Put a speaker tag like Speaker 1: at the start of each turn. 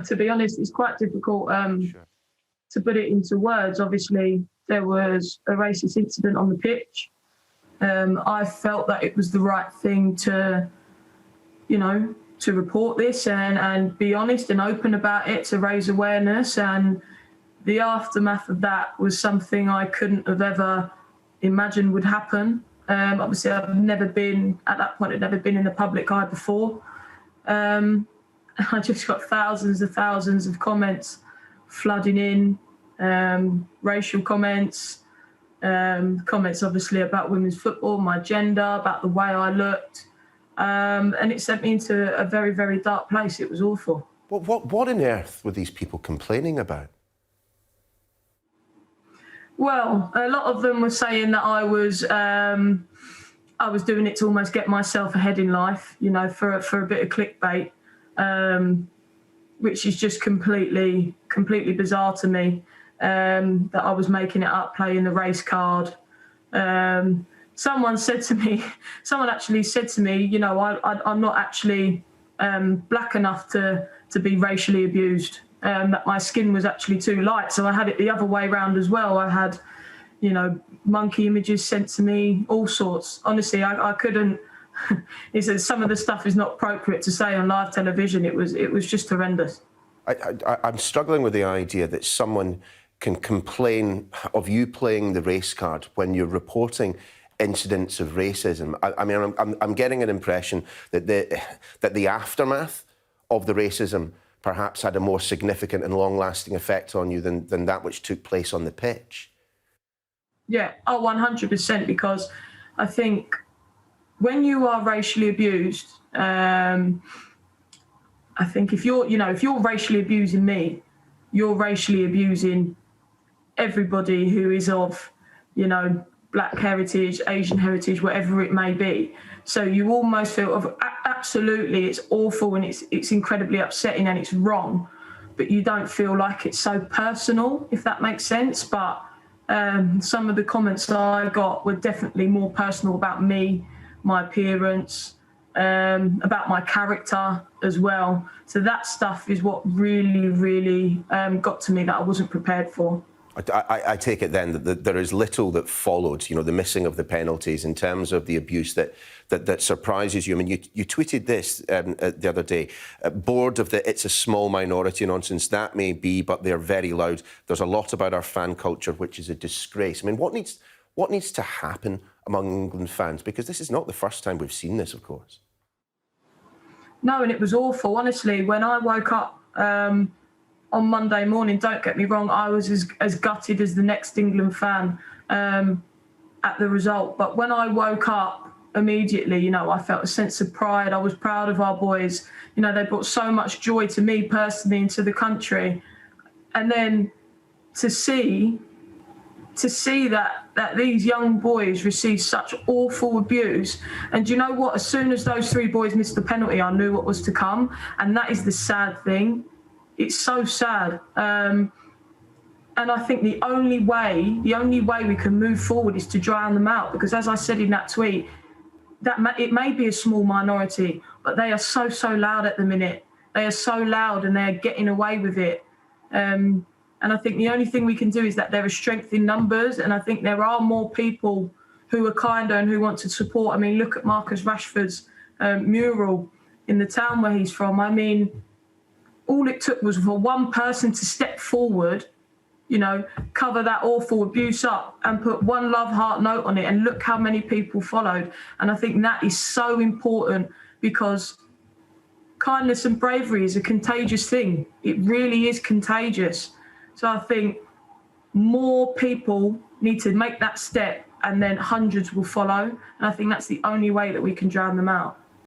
Speaker 1: To be honest, it's quite difficult
Speaker 2: Sure.
Speaker 1: to put it into words. Obviously, there was a racist incident on the pitch. I felt that it was the right thing to, to report this and be honest and open about it, to raise awareness. And the aftermath of that was something I couldn't have ever imagined would happen. Obviously, I'd never been in the public eye before. I just got thousands of comments flooding in, racial comments, comments obviously about women's football, my gender, about the way I looked. And it sent me into a very, very dark place. It was awful.
Speaker 2: What on earth were these people complaining about?
Speaker 1: Well, a lot of them were saying that I was doing it to almost get myself ahead in life, for a bit of clickbait. Which is just completely bizarre to me, that I was making it up, playing the race card. Someone actually said to me, I'm not actually black enough to be racially abused, that my skin was actually too light. So I had it the other way around as well. I had, monkey images sent to me, all sorts. Honestly, I couldn't. He said some of the stuff is not appropriate to say on live television. It was just horrendous.
Speaker 2: I'm struggling with the idea that someone can complain of you playing the race card when you're reporting incidents of racism. I'm getting an impression that the aftermath of the racism perhaps had a more significant and long-lasting effect on you than that which took place on the pitch.
Speaker 1: Yeah, 100%, because I think when you are racially abused, I think if you're racially abusing me, you're racially abusing everybody who is of, black heritage, Asian heritage, whatever it may be. So you almost feel absolutely, it's awful and it's incredibly upsetting and it's wrong, but you don't feel like it's so personal, if that makes sense. But some of the comments that I got were definitely more personal about me, my appearance, about my character as well. So that stuff is what really got to me, that I wasn't prepared for.
Speaker 2: I take it then that there is little that followed, the missing of the penalties, in terms of the abuse that surprises you. I mean, you tweeted this the other day, bored of the "it's a small minority" nonsense. That may be, but they're very loud. There's a lot about our fan culture which is a disgrace. I mean, what needs to happen among England fans? Because this is not the first time we've seen this, of course.
Speaker 1: No, and it was awful. Honestly, when I woke up on Monday morning, don't get me wrong, I was as gutted as the next England fan at the result. But when I woke up immediately, I felt a sense of pride. I was proud of our boys. They brought so much joy to me personally and to the country. And then to see that these young boys received such awful abuse. And you know what? As soon as those three boys missed the penalty, I knew what was to come. And that is the sad thing. It's so sad. And I think the only way we can move forward is to drown them out. Because as I said in that tweet, it may be a small minority, but they are so loud at the minute. They are so loud and they're getting away with it. And I think the only thing we can do is that there is strength in numbers. And I think there are more people who are kinder and who want to support. I mean, look at Marcus Rashford's mural in the town where he's from. I mean, all it took was for one person to step forward, cover that awful abuse up and put one love heart note on it. And look how many people followed. And I think that is so important, because kindness and bravery is a contagious thing. It really is contagious. So I think more people need to make that step, and then hundreds will follow. And I think that's the only way that we can drown them out.